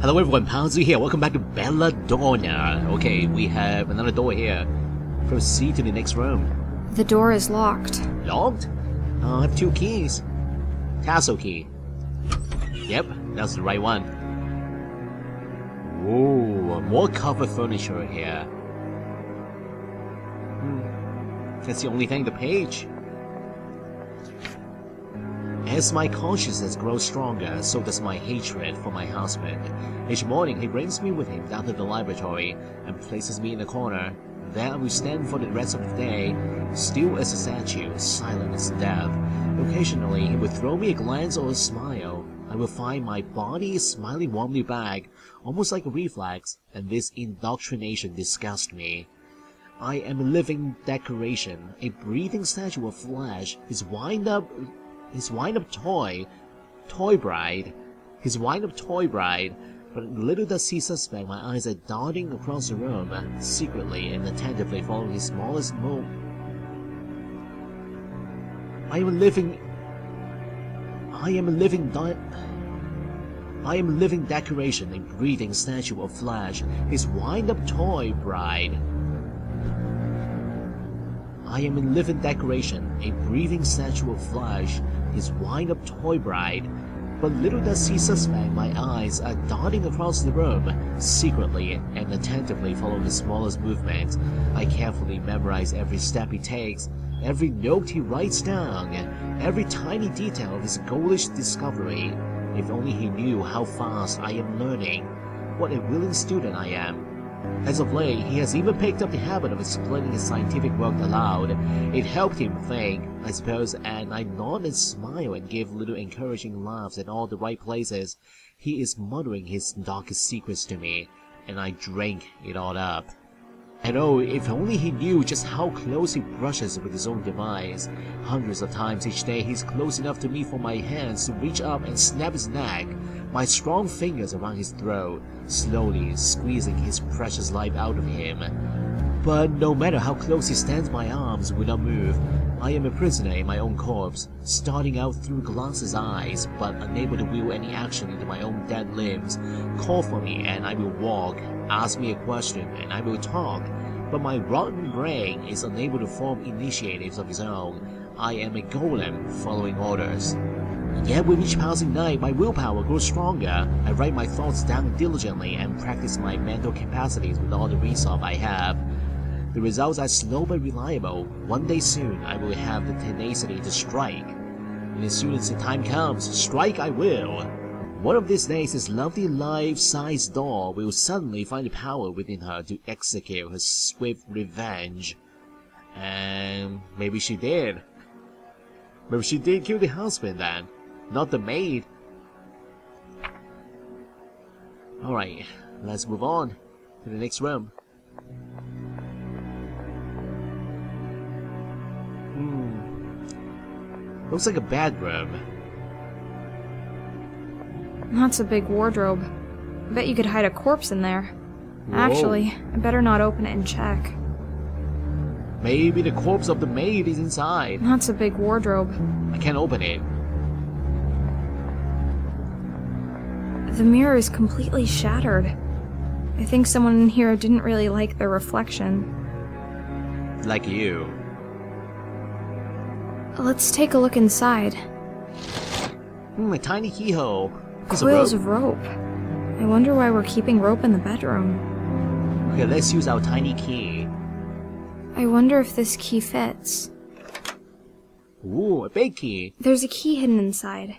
Hello everyone, Poundsy here. Welcome back to Belladonna. Okay, we have another door here. Proceed to the next room. The door is locked. Locked? I have 2 keys. Tassel key. Yep, that's the right one. Whoa, more covered furniture here. That's the only thing, the page. As my consciousness grows stronger, so does my hatred for my husband. Each morning he brings me with him down to the laboratory and places me in a corner. There I will stand for the rest of the day, still as a statue, silent as death. Occasionally he will throw me a glance or a smile. I will find my body smiling warmly back, almost like a reflex, and this indoctrination disgusts me. I am a living decoration, a breathing statue of flesh, his wind-up toy bride. But little does he suspect my eyes are darting across the room, secretly and attentively following his smallest move. I am a living decoration, a breathing statue of flesh, his wind-up toy bride. I am a living decoration, a breathing statue of flesh, his wind-up toy bride. But little does he suspect my eyes are darting across the room, secretly and attentively following his smallest movement. I carefully memorize every step he takes, every note he writes down, every tiny detail of his ghoulish discovery. If only he knew how fast I am learning, what a willing student I am. As of late, he has even picked up the habit of explaining his scientific work aloud. It helped him think, I suppose, and I nod and smile and give little encouraging laughs at all the right places. He is muttering his darkest secrets to me, and I drink it all up. And oh, if only he knew just how close he brushes with his own device. Hundreds of times each day he's close enough to me for my hands to reach up and snap his neck, my strong fingers around his throat, slowly squeezing his precious life out of him. But no matter how close he stands, my arms will not move. I am a prisoner in my own corpse, starting out through glass's eyes, but unable to will any action into my own dead limbs. Call for me and I will walk, ask me a question and I will talk, but my rotten brain is unable to form initiatives of its own. I am a golem following orders. Yet with each passing night, my willpower grows stronger. I write my thoughts down diligently and practice my mental capacities with all the resolve I have. The results are slow but reliable. One day soon, I will have the tenacity to strike. And as soon as the time comes, strike I will. One of these days, this lovely life-size doll will suddenly find the power within her to execute her swift revenge. And maybe she did. Maybe she did kill the husband then, not the maid. Alright, let's move on to the next room. Looks like a bedroom. That's a big wardrobe. I bet you could hide a corpse in there. Whoa. Actually, I better not open it and check. Maybe the corpse of the maid is inside. That's a big wardrobe. I can't open it. The mirror is completely shattered. I think someone in here didn't really like their reflection. Like you. Let's take a look inside. A tiny keyhole. Coils of rope. I wonder why we're keeping rope in the bedroom. Okay, let's use our tiny key. I wonder if this key fits. Ooh, a big key. There's a key hidden inside.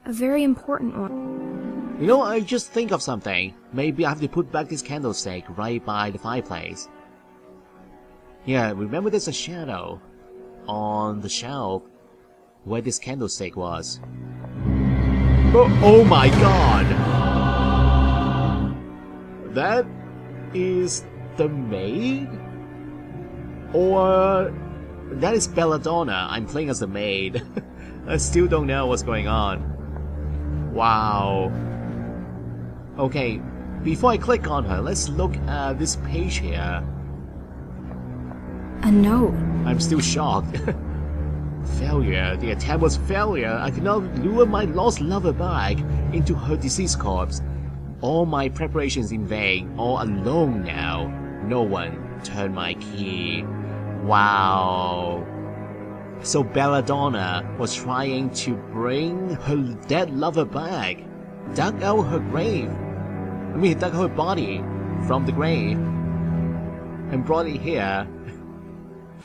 A very important one. You know, I just think of something. Maybe I have to put back this candlestick right by the fireplace. Yeah, remember there's a shadow on the shelf where this candlestick was. Oh my god! That is the maid? Or that is Belladonna. I'm playing as the maid. I still don't know what's going on. Wow. Okay, before I click on her, let's look at this page here. A note. I'm still shocked. Failure. The attempt was failure. I could not lure my lost lover back into her deceased corpse. All my preparations in vain, all alone now. No one turned my key. Wow. So Belladonna was trying to bring her dead lover back, dug out her grave. Dug her body from the grave and brought it here.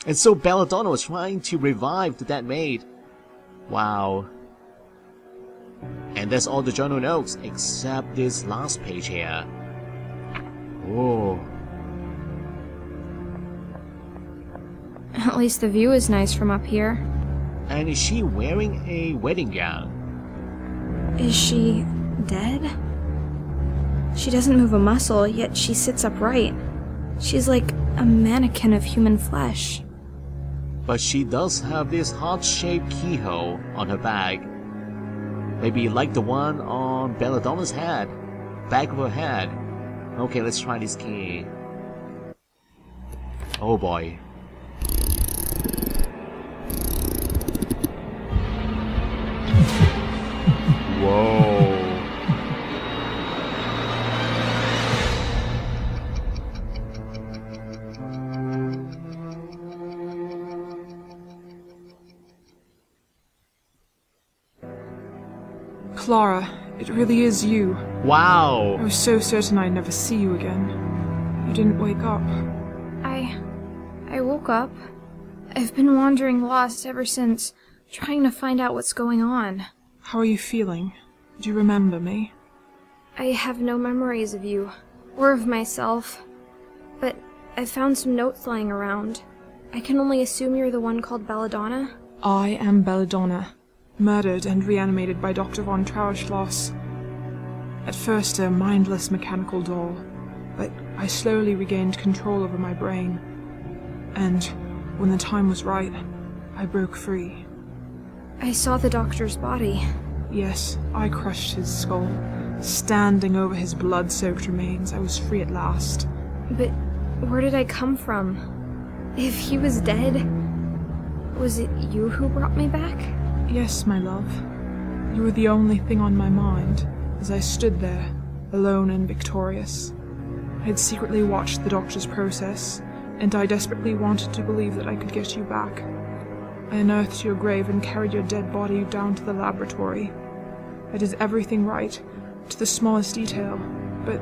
And so Belladonna was trying to revive the dead maid. Wow. And that's all the journal notes, except this last page here. Whoa. At least the view is nice from up here. And is she wearing a wedding gown? Is she dead? She doesn't move a muscle, yet she sits upright. She's like a mannequin of human flesh. But she does have this heart-shaped keyhole on her bag. Maybe like the one on Belladonna's head. Back of her head. Okay, let's try this key. Oh boy. Whoa. Clara, it really is you. Wow. I was so certain I'd never see you again. You didn't wake up. I woke up. I've been wandering lost ever since, trying to find out what's going on. How are you feeling? Do you remember me? I have no memories of you, or of myself. But I found some notes lying around. I can only assume you're the one called Belladonna? I am Belladonna, murdered and reanimated by Dr. von Trauerschloss. At first a mindless mechanical doll, but I slowly regained control over my brain. And when the time was right, I broke free. I saw the doctor's body. Yes, I crushed his skull. Standing over his blood-soaked remains, I was free at last. But where did I come from? If he was dead, was it you who brought me back? Yes, my love. You were the only thing on my mind as I stood there, alone and victorious. I had secretly watched the doctor's process, and I desperately wanted to believe that I could get you back. I unearthed your grave and carried your dead body down to the laboratory. I did everything right, to the smallest detail, but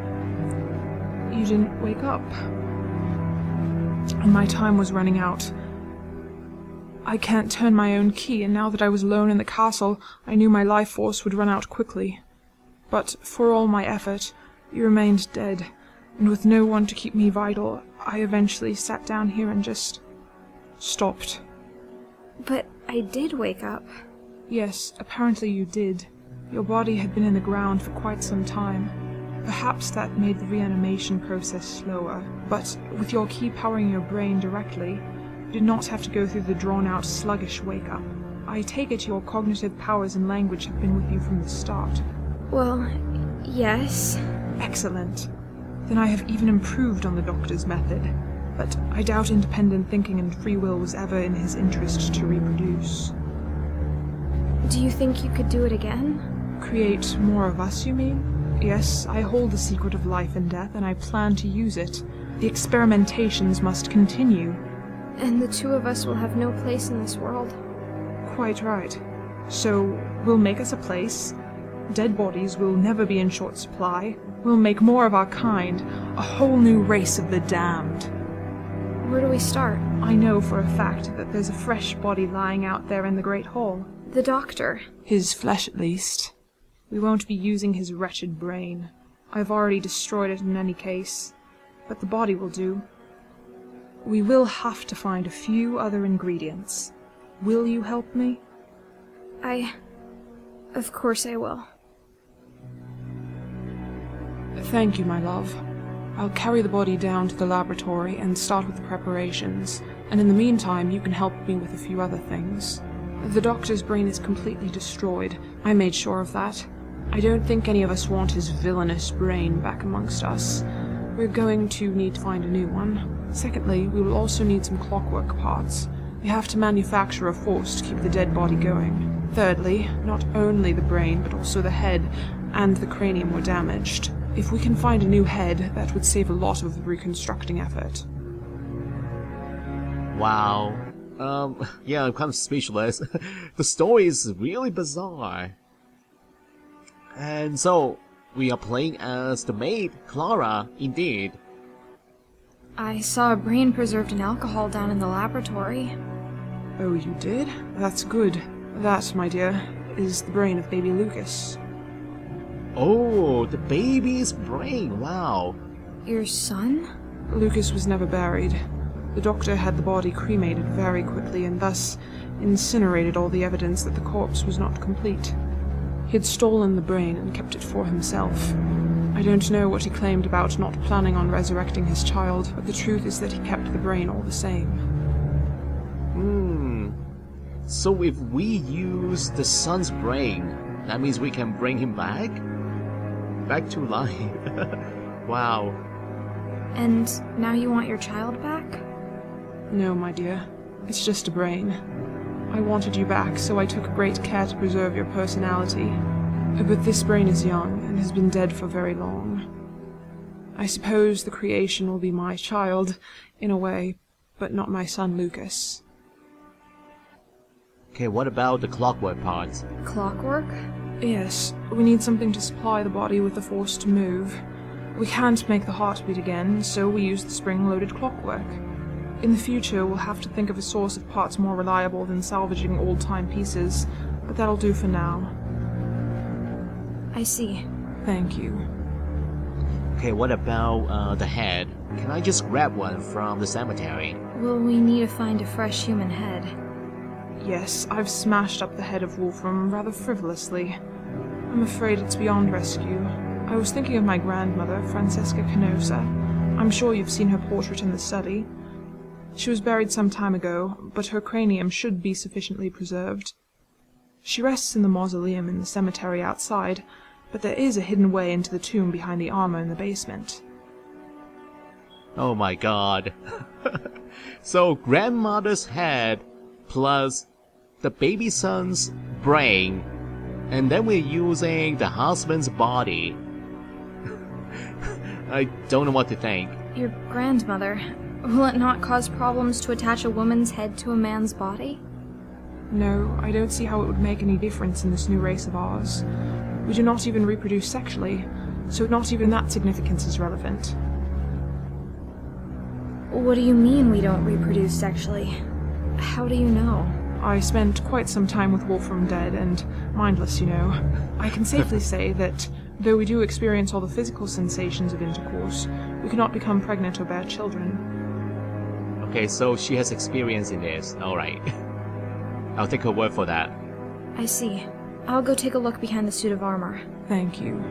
you didn't wake up. And my time was running out. I can't turn my own key, and now that I was alone in the castle, I knew my life force would run out quickly. But for all my effort, you remained dead, and with no one to keep me vital, I eventually sat down here and just stopped. But I did wake up. Yes, apparently you did. Your body had been in the ground for quite some time. Perhaps that made the reanimation process slower, but with your key powering your brain directly, you did not have to go through the drawn-out, sluggish wake-up. I take it your cognitive powers and language have been with you from the start. Well, yes. Excellent. Then I have even improved on the doctor's method, but I doubt independent thinking and free will was ever in his interest to reproduce. Do you think you could do it again? Create more of us, you mean? Yes, I hold the secret of life and death, and I plan to use it. The experimentations must continue. And the two of us will have no place in this world. Quite right. So, we'll make us a place. Dead bodies will never be in short supply. We'll make more of our kind, a whole new race of the damned. Where do we start? I know for a fact that there's a fresh body lying out there in the Great Hall. The doctor. His flesh, at least. We won't be using his wretched brain. I've already destroyed it in any case. But the body will do. We will have to find a few other ingredients. Will you help me? Of course I will. Thank you, my love. I'll carry the body down to the laboratory and start with the preparations, and in the meantime you can help me with a few other things. The doctor's brain is completely destroyed. I made sure of that. I don't think any of us want his villainous brain back amongst us. We're going to need to find a new one. Secondly, we will also need some clockwork parts. We have to manufacture a force to keep the dead body going. Thirdly, not only the brain, but also the head and the cranium were damaged. If we can find a new head, that would save a lot of the reconstructing effort. Wow. Yeah, I'm kind of speechless. The story is really bizarre. And so, we are playing as the maid, Clara, indeed. I saw a brain preserved in alcohol down in the laboratory. Oh, you did? That's good. That, my dear, is the brain of baby Lucas. Oh, the baby's brain, wow. Your son? Lucas was never buried. The doctor had the body cremated very quickly and thus incinerated all the evidence that the corpse was not complete. He had stolen the brain and kept it for himself. I don't know what he claimed about not planning on resurrecting his child, but the truth is that he kept the brain all the same. So if we use the son's brain, that means we can bring him back? Back to life. Wow. And now you want your child back? No, my dear. It's just a brain. I wanted you back, so I took great care to preserve your personality. But this brain is young, and has been dead for very long. I suppose the creation will be my child, in a way, but not my son Lucas. Okay, what about the clockwork parts? Clockwork? Yes, we need something to supply the body with the force to move. We can't make the heart beat again, so we use the spring-loaded clockwork. In the future, we'll have to think of a source of parts more reliable than salvaging old-time pieces, but that'll do for now. I see. Thank you. Okay, what about the head? Can I just grab one from the cemetery? Will we need to find a fresh human head? Yes, I've smashed up the head of Wolfram rather frivolously. I'm afraid it's beyond rescue. I was thinking of my grandmother, Francesca Canosa. I'm sure you've seen her portrait in the study. She was buried some time ago, but her cranium should be sufficiently preserved. She rests in the mausoleum in the cemetery outside, but there is a hidden way into the tomb behind the armor in the basement. Oh my god. So, grandmother's head plus the baby son's brain, and then we're using the husband's body. I don't know what to think. Your grandmother. Will it not cause problems to attach a woman's head to a man's body? No, I don't see how it would make any difference in this new race of ours. We do not even reproduce sexually, so not even that significance is relevant. What do you mean we don't reproduce sexually? How do you know? I spent quite some time with Wolfram dead and mindless, you know. I can safely say that, though we do experience all the physical sensations of intercourse, we cannot become pregnant or bear children. Okay, so she has experience in this. Alright. I'll take her word for that. I see. I'll go take a look behind the suit of armor. Thank you.